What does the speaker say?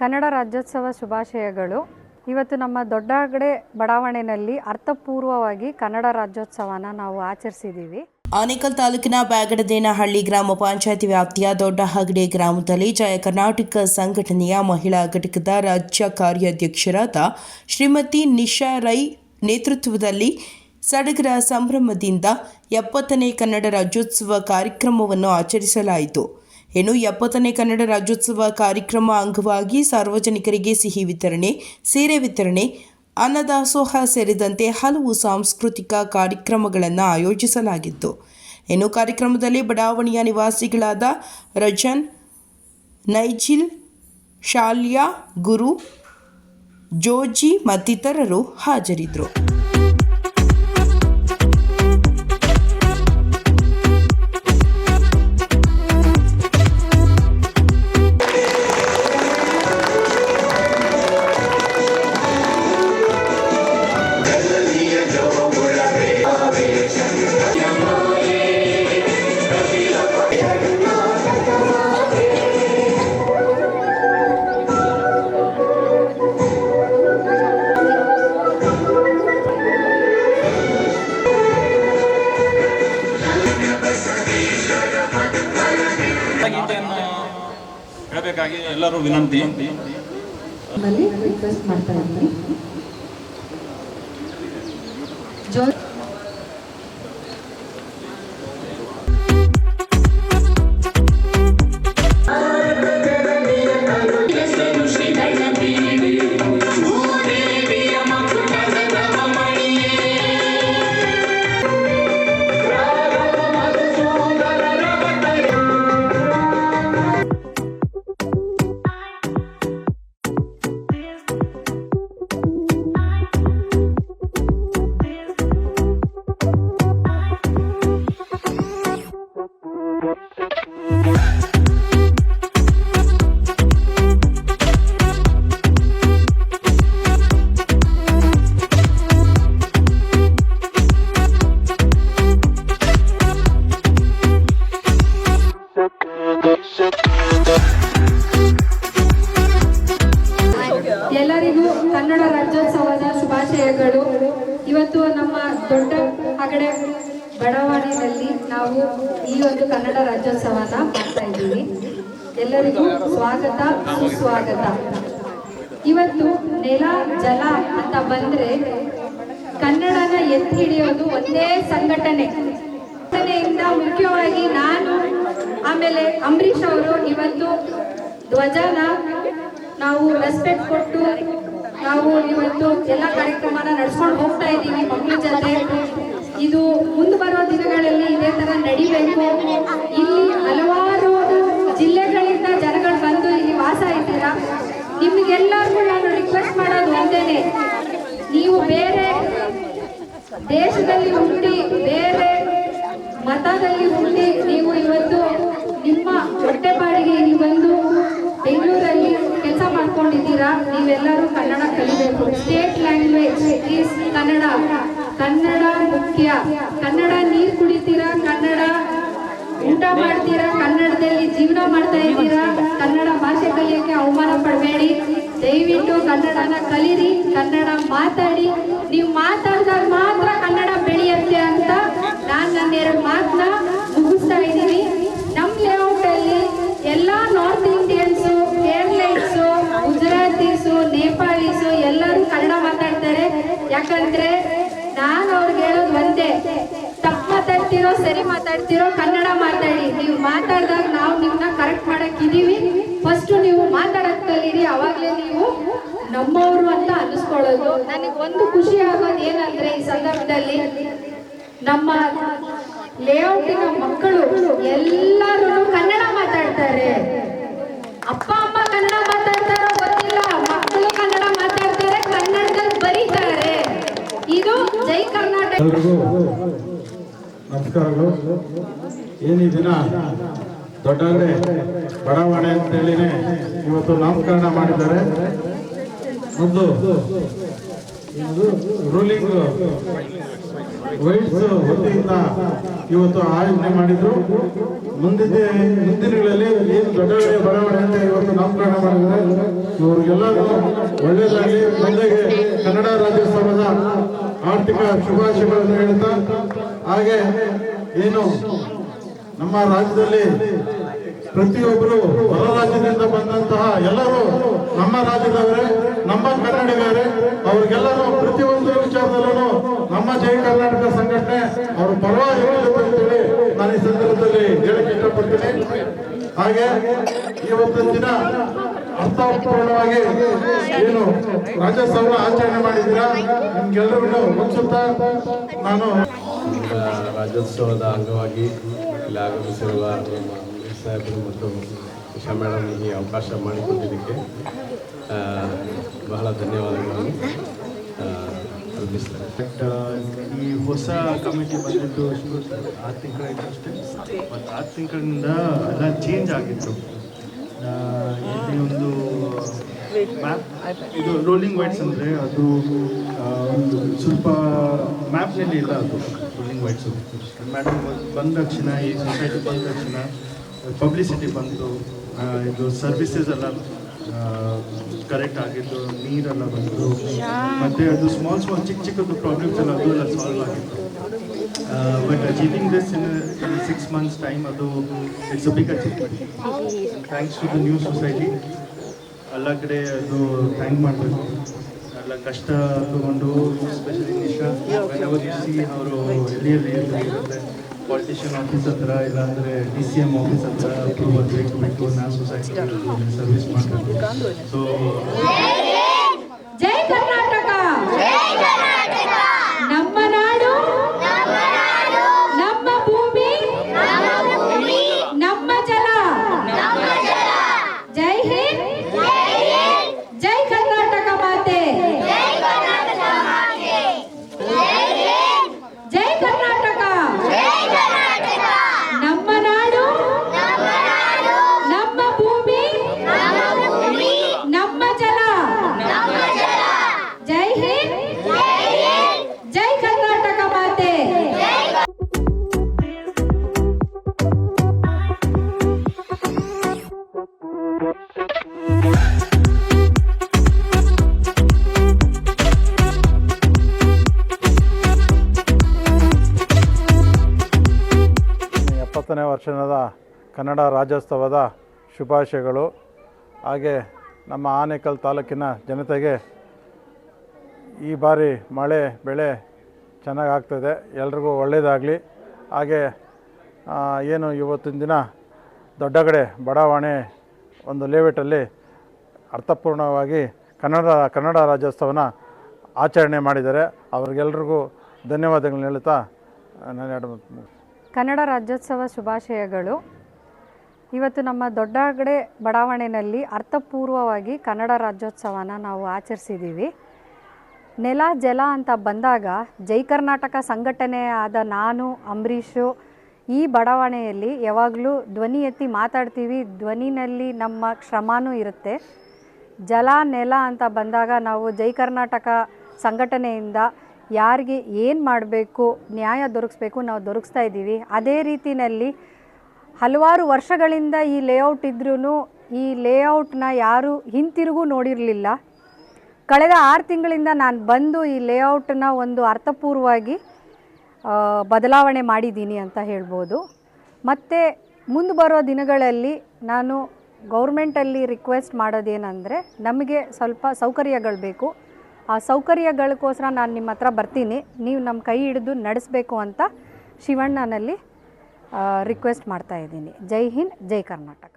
ಕನ್ನಡ ರಾಜ್ಯೋತ್ಸವ ಶುಭಾಶಯಗಳು. ಇವತ್ತು ನಮ್ಮ ದೊಡ್ಡಹಗಡೆ ಬಡಾವಣೆಯಲ್ಲಿ ಅರ್ಥಪೂರ್ವವಾಗಿ ಕನ್ನಡ ರಾಜ್ಯೋತ್ಸವನ ನಾವು ಆಚರಿಸಿದ್ದೀವಿ. ಆನೇಕಲ್ ತಾಲೂಕಿನ ಬ್ಯಾಗಡದೇನಹಳ್ಳಿ ಗ್ರಾಮ ಪಂಚಾಯತಿ ವ್ಯಾಪ್ತಿಯ ದೊಡ್ಡಹಗಡೆ ಗ್ರಾಮದಲ್ಲಿ ಜಯ ಕರ್ನಾಟಕ ಸಂಘಟನೆಯ ಮಹಿಳಾ ಘಟಕದ ರಾಜ್ಯ ಕಾರ್ಯಾಧ್ಯಕ್ಷರಾದ ಶ್ರೀಮತಿ ನಿಶಾ ರೈ ನೇತೃತ್ವದಲ್ಲಿ ಸಡಗರ ಸಂಭ್ರಮದಿಂದ 70ನೇ ಕನ್ನಡ ರಾಜ್ಯೋತ್ಸವ ಕಾರ್ಯಕ್ರಮವನ್ನು ಆಚರಿಸಲಾಯಿತು. 70ನೇ ಕನ್ನಡ ರಾಜ್ಯೋತ್ಸವ ಕಾರ್ಯಕ್ರಮ ಅಂಗವಾಗಿ ಸಾರ್ವಜನಿಕರಿಗೆ ಸಿಹಿ ವಿತರಣೆ, ಸೀರೆ ವಿತರಣೆ, ಅನ್ನದಾಸೋಹ ಸೇರಿದಂತೆ ಹಲವು ಸಾಂಸ್ಕೃತಿಕ ಕಾರ್ಯಕ್ರಮಗಳನ್ನು ಆಯೋಜಿಸಲಾಗಿತ್ತು. ಕಾರ್ಯಕ್ರಮದಲ್ಲಿ ಬಡಾವಣೆಯ ನಿವಾಸಿಗಳಾದ ರಜನ್, ನೈಜಿಲ್, ಶಾಲ್ಯಾ, ಗುರು, ಜೋಜಿ ಮತ್ತಿತರರು ಹಾಜರಿದ್ದರು. ಹೇಳಬೇಕಾಗಿ ಎಲ್ಲರೂ ವಿನಂತಿ. ರಿಕ್ವೆಸ್ಟ್ ಮಾಡ್ತಾ ಇದ್ದೀನಿ. ಎಲ್ಲರಿಗೂ ಕನ್ನಡ ರಾಜ್ಯೋತ್ಸವದ ಶುಭಾಶಯಗಳು. ಇವತ್ತು ನಮ್ಮ ದೊಡ್ಡಹಗಡೆ ಬಡಾವಣೆಯಲ್ಲಿ ನಾವು ಈ ಒಂದು ಕನ್ನಡ ರಾಜ್ಯೋತ್ಸವನ ಮಾಡ್ತಾ ಇದ್ದೀವಿ. ಎಲ್ಲರಿಗೂ ಸ್ವಾಗತ, ಸುಸ್ವಾಗತ. ಇವತ್ತು ನೆಲ ಜಲ ಅಂತ ಬಂದ್ರೆ ಕನ್ನಡನ ಎತ್ತಿ ಹಿಡಿಯೋದು ಒಂದೇ ಸಂಘಟನೆಯಿಂದ ಮುಖ್ಯವಾಗಿ ನಾನು, ಆಮೇಲೆ ಅಂಬರೀಷ್ ಅವರು ಇವತ್ತು ಧ್ವಜನ ನಾವು ರೆಸ್ಪೆಕ್ಟ್ ಕೊಟ್ಟು ನಾವು ಇವತ್ತು ಎಲ್ಲ ಕಾರ್ಯಕ್ರಮನ ನಡೆಸ್ಕೊಂಡು ಹೋಗ್ತಾ ಇದ್ದೀವಿ ಮಕ್ಕಳ ಜೊತೆ. ಇದು ಮುಂದೆ ಬರೋ ದಿನಗಳಲ್ಲಿ ಇದೇ ತರ ನಡಿಬೇಕು. ಇಲ್ಲಿ ಹಲವಾರು ಜಿಲ್ಲೆಗಳಿಂದ ಜನಗಳು ಬಂದು ಇಲ್ಲಿ ವಾಸ ಇದ್ದೀರಾ. ನಿಮ್ಗೆಲ್ಲರಿಗೂ ನಾನು ರಿಕ್ವೆಸ್ಟ್ ಮಾಡೋದು ಒಂದೇನೆ, ನೀವು ಬೇರೆ ದೇಶದಲ್ಲಿ ಹುಟ್ಟಿ, ಬೇರೆ ಮತದಲ್ಲಿ ಹುಟ್ಟಿ ನೀವು ಇವತ್ತು ನಿಮ್ಮ ಹೊಟ್ಟೆಪಾಡಿಗೆ ಇಲ್ಲಿ ಬಂದು ಬೆಂಗಳೂರಲ್ಲಿ ಕೆಲಸ ಮಾಡ್ಕೊಂಡಿದ್ದೀರಾ. ನೀವೆಲ್ಲರೂ ಕನ್ನಡ ಕಲಿಬೇಕು. State language is Kannada. Kannada ಮುಖ್ಯ. ಕನ್ನಡ ನೀರು ಕುಡಿತೀರಾ, ಕನ್ನಡ ಊಟ ಮಾಡ್ತೀರಾ, ಕನ್ನಡದಲ್ಲಿ ಜೀವನ ಮಾಡ್ತಾ ಇದ್ದೀರಾ. ಕನ್ನಡ ಭಾಷೆ ಕಲಿಯೋಕ್ಕೆ ಅವಮಾನ ಪಡಬೇಡಿ. ದಯವಿಟ್ಟು ಕನ್ನಡನ ಕಲೀರಿ, ಕನ್ನಡ ಮಾತಾಡಿ. ನೀವು ಮಾತಾಡಿದಾಗ ಮಾತ್ರ ಕನ್ನಡ ಬೆಳೆಯುತ್ತೆ ಅಂತ ನಾನು ನನ್ನ 2 ಮಾತನ್ನ ಮುಗಿಸ್ತಾ ಇದ್ದೀನಿ. ನಮ್ಮ ಲೇಔಟ್ ಅಲ್ಲಿ ಎಲ್ಲ ನಾರ್ತ್ ಇಂಡಿಯನ್ಸು, ಕೇರಳೈಟ್ಸು, ಗುಜರಾತೀಸು, ನೇಪಾಳೀಸು ಎಲ್ಲರೂ ಕನ್ನಡ ಮಾತಾಡ್ತಾರೆ. ಯಾಕಂದ್ರೆ ನಾನು ಅವ್ರಿಗೆ ಹೇಳೋದು ಒಂದೇ, ತಪ್ಪು ಮಾತಾಡ್ತಿರೋ ಸರಿ ಮಾತಾಡ್ತಿರೋ ಕನ್ನಡ ಮಾತಾಡಿ. ನೀವು ಮಾತಾಡಿದಾಗ ನಾವು ನಿಮ್ಮನ್ನ ಕರೆಕ್ಟ್ ಮಾಡಕ್ಕಿದೀವಿ. ಫಸ್ಟ್ ನೀವು ಮಾತಾಡಕ್ ಕಲೀರಿ, ಅವಾಗಲೇ ನೀವು ನಮ್ಮವರು ಅಂತ ಅನ್ನಿಸ್ಕೊಳ್ಳೋದು. ನನಗೆ ಒಂದು ಖುಷಿ ಆಗೋದು ಏನಂದ್ರೆ ಈ ಸಂದರ್ಭದಲ್ಲಿ ನಮ್ಮ ಲೇಔಟಿನ ಮಕ್ಕಳು ಎಲ್ಲರೂ ಕನ್ನಡ ಮಾತಾಡ್ತಾರೆ. ಅಪ್ಪ ಅಮ್ಮ ಕನ್ನಡ ಮಾತಾಡ್ತಾರೋ ಗೊತ್ತಿಲ್ಲ, ಮಕ್ಕಳು ಕನ್ನಡ ಮಾತಾಡ್ತಾರೆ, ಕನ್ನಡದಲ್ಲಿ ಬರೀತಾರೆ. ಇದು ಜೈ ಕರ್ನಾಟಕ. ನಮಸ್ಕಾರಗಳು. ಈ ದಿನ ದೊಡ್ಡಹಗಡೆ ಬಡಾವಣೆ ಅಂತೇಳಿನೇ ಇವತ್ತು ನಾಮಕರಣ ಮಾಡಿದ್ದಾರೆ. ಒಂದು ರೂಲಿಂಗ್ ವೈಟ್ಸ್ ವತಿಯಿಂದ ಇವತ್ತು ಆಯೋಜನೆ ಮಾಡಿದ್ರು. ಮುಂದಿನಗಳಲ್ಲಿ ಏನು ದೊಡ್ಡ ಬಡಾವಣೆ ಅಂತ ಇವತ್ತು ನಾಮಕರಣ ಮಾಡಿದ್ದಾರೆ. ಇವ್ರಿಗೆಲ್ಲರೂ ಒಳ್ಳೆಯದಾಗಿ ಮುಂದೆಗೆ ಕನ್ನಡ ರಾಜ್ಯೋತ್ಸವದ ಆರ್ಥಿಕ ಶುಭಾಶಯಗಳನ್ನು ಹೇಳ್ತಾ, ಹಾಗೆ ಏನು ನಮ್ಮ ರಾಜ್ಯದಲ್ಲಿ ಪ್ರತಿಯೊಬ್ಬರು ಹೊರ ರಾಜ್ಯದಿಂದ ಬಂದಂತಹ ಎಲ್ಲರೂ ನಮ್ಮ ರಾಜ್ಯದವರೇ, ನಮ್ಮ ಕನ್ನಡಿಗರೇ. ಅವ್ರಿಗೆಲ್ಲರೂ ಪ್ರತಿಯೊಂದು ವಿಚಾರದಲ್ಲೂ ನಮ್ಮ ಜೈ ಕರ್ನಾಟಕ ಸಂಘಟನೆ ಅವ್ರ ಪರವಾಗಿ ಅಂತೇಳಿ ನಾನು ಈ ಸಂದರ್ಭದಲ್ಲಿ ಹೇಳಕ್ಕೆ ಇಷ್ಟಪಡ್ತೀನಿ. ಹಾಗೆ ಇವತ್ತಿನ ದಿನ ಅರ್ಥಪೂರ್ಣವಾಗಿ ಏನು ರಾಜ್ಯೋತ್ಸವ ಆಚರಣೆ ಮಾಡಿದ್ದೀರಾ, ನಿಮ್ಗೆಲ್ಲರಿಗೂ ಮುಗಿಸುತ್ತಾ ನಾನು ರಾಜ್ಯೋತ್ಸವದ ಅಂಗವಾಗಿ ಇಲ್ಲಿ ಆಗಮಿಸಿರುವ ನಮ್ಮ ಸಾಹೇಬರು ಮತ್ತು ಉಷಾ ಮೇಡಮ್ ಈ ಅವಕಾಶ ಮಾಡಿಕೊಟ್ಟಿದ್ದಕ್ಕೆ ಬಹಳ ಧನ್ಯವಾದಗಳನ್ನು ಅರ್ಪಿಸ್ತೇನೆ. ಈ ಹೊಸ ಕಮಿಟಿ ಬಂದಿದ್ದು 6 ತಿಂಗಳಾಯಿತು ಅಷ್ಟೇ. ಮತ್ತು 6 ತಿಂಗಳಿಂದ ಎಲ್ಲ ಚೇಂಜ್ ಆಗಿತ್ತು. ಇಲ್ಲಿ ಒಂದು ಮ್ಯಾಪ್, ಇದು ರೋಲಿಂಗ್ ವೈಟ್ಸ್ ಅಂದರೆ ಅದು ಒಂದು ಸ್ವಲ್ಪ ಮ್ಯಾಪ್ನಲ್ಲಿ ಇಲ್ಲ. ಅದು ರೋಲಿಂಗ್ ವೈಟ್ಸು ಮೇಡಮ್ ಬಂದ ತಕ್ಷಣ, ಈ ಸೊಸೈಟಿ ಬಂದ ತಕ್ಷಣ ಪಬ್ಲಿಸಿಟಿ ಬಂತು. ಇದು ಸರ್ವಿಸಸ್ ಎಲ್ಲ ಕರೆಕ್ಟ್ ಆಗಿತ್ತು, ನೀರೆಲ್ಲ ಬಂತು, ಮತ್ತು ಅದು ಸ್ಮಾಲ್ ಚಿಕ್ಕದು ಪ್ರಾಬ್ಲಮ್ಸ್ ಎಲ್ಲ ಅದು ಎಲ್ಲ ಸಾಲ್ವ್ ಆಗಿತ್ತು. But achieving this in 6 months time, ಅದು it's a big achievement. Thanks to the new society. ಎಲ್ಲ ಕಡೆ ಅದು ಥ್ಯಾಂಕ್ ಮಾಡಬೇಕು. ಎಲ್ಲ ಕಷ್ಟ ತಗೊಂಡು, especially Nisha whenever you see ಅವರು ಎಲ್ಲಿಯಲ್ಲಿ ಇರುತ್ತೆ, ಪಾಲಿಟಿಷಿಯನ್ ಆಫೀಸ್ ಹತ್ರ ಇಲ್ಲಾಂದರೆ DCM ಆಫೀಸ್ ಹತ್ರ ಅಪ್ರೂವಲ್ ಬೇಕು. ನಾವು ಸೊಸೈಟಿ ಸರ್ವಿಸ್ ಮಾಡಬೇಕು. ಸೊ ಜೈ ಕರ್ನಾಟಕ, ನಮ್ಮ ನಾಡು, ನಮ್ಮ ಭೂಮಿ, ನಮ್ಮ ಜಲ. ಜೈ ಹಿಂದ್, ಜೈ ಕರ್ನಾಟಕ ಮಾತೆ. ಜೈ ಕರ್ನಾಟಕ, ನಮ್ಮ ನಾಡು, ನಮ್ಮ ಭೂಮಿ, ನಮ್ಮ ಜಲ. ಜೈ ಹಿಂದ್, ಜೈ ಕರ್ನಾಟಕ ಮಾತೆ. ನೇ ವರ್ಷದ ಕನ್ನಡ ರಾಜ್ಯೋತ್ಸವದ ಶುಭಾಶಯಗಳು. ಹಾಗೆ ನಮ್ಮ ಆನೇಕಲ್ ತಾಲೂಕಿನ ಜನತೆಗೆ ಈ ಬಾರಿ ಮಳೆ ಬೆಳೆ ಚೆನ್ನಾಗಿ ಆಗ್ತದೆ, ಎಲ್ರಿಗೂ ಒಳ್ಳೆಯದಾಗಲಿ. ಹಾಗೆ ಏನು ಇವತ್ತಿನ ದಿನ ದೊಡ್ಡಗಡೆ ಬಡಾವಣೆ ಒಂದು ಲೇಔಟಲ್ಲಿ ಅರ್ಥಪೂರ್ಣವಾಗಿ ಕನ್ನಡ ರಾಜ್ಯೋತ್ಸವನ ಆಚರಣೆ ಮಾಡಿದ್ದಾರೆ. ಅವ್ರಿಗೆಲ್ರಿಗೂ ಧನ್ಯವಾದಗಳನ್ನ ಹೇಳ್ತಾ ನಾನು ಕನ್ನಡ ರಾಜ್ಯೋತ್ಸವ ಶುಭಾಶಯಗಳು. ಇವತ್ತು ನಮ್ಮ ದೊಡ್ಡಗಡೆ ಬಡಾವಣೆಯಲ್ಲಿ ಅರ್ಥಪೂರ್ವವಾಗಿ ಕನ್ನಡ ರಾಜ್ಯೋತ್ಸವನ ನಾವು ಆಚರಿಸಿದ್ದೀವಿ. ನೆಲ ಜಲ ಅಂತ ಬಂದಾಗ ಜೈ ಕರ್ನಾಟಕ ಸಂಘಟನೆ ಆದ ನಾನು, ಅಂಬರೀಷು ಈ ಬಡಾವಣೆಯಲ್ಲಿ ಯಾವಾಗಲೂ ಧ್ವನಿ ಎತ್ತಿ ಮಾತಾಡ್ತೀವಿ. ಧ್ವನಿನಲ್ಲಿ ನಮ್ಮ ಶ್ರಮನೂ ಇರುತ್ತೆ. ಜಲ ನೆಲ ಅಂತ ಬಂದಾಗ ನಾವು ಜೈ ಕರ್ನಾಟಕ ಸಂಘಟನೆಯಿಂದ ಯಾರಿಗೆ ಏನು ಮಾಡಬೇಕು, ನ್ಯಾಯ ದೊರಕಿಸ್ಬೇಕು, ನಾವು ದೊರಕಿಸ್ತಾ ಇದ್ದೀವಿ. ಅದೇ ರೀತಿಯಲ್ಲಿ ಹಲವಾರು ವರ್ಷಗಳಿಂದ ಈ ಲೇಔಟ್ ಇದ್ರೂ ಈ ಲೇಔಟ್ನ ಯಾರೂ ಹಿಂತಿರುಗೂ ನೋಡಿರಲಿಲ್ಲ. ಕಳೆದ 6 ತಿಂಗಳಿಂದ ನಾನು ಬಂದು ಈ ಲೇಔಟನ್ನ ಒಂದು ಅರ್ಥಪೂರ್ವವಾಗಿ ಬದಲಾವಣೆ ಮಾಡಿದ್ದೀನಿ ಅಂತ ಹೇಳ್ಬೋದು. ಮತ್ತು ಮುಂದೆ ಬರೋ ದಿನಗಳಲ್ಲಿ ನಾನು ಗೌರ್ಮೆಂಟಲ್ಲಿ ರಿಕ್ವೆಸ್ಟ್ ಮಾಡೋದೇನೆಂದರೆ, ನಮಗೆ ಸ್ವಲ್ಪ ಸೌಕರ್ಯಗಳು ಬೇಕು. ಆ ಸೌಕರ್ಯಗಳಿಗೋಸ್ಕರ ನಾನು ನಿಮ್ಮ ಹತ್ರ ಬರ್ತೀನಿ, ನೀವು ನಮ್ಮ ಕೈ ಹಿಡಿದು ನಡೆಸಬೇಕು ಅಂತ ಶಿವಣ್ಣನಲ್ಲಿ ರಿಕ್ವೆಸ್ಟ್ ಮಾಡ್ತಾಯಿದ್ದೀನಿ. ಜೈ ಹಿಂದ್, ಜೈ ಕರ್ನಾಟಕ.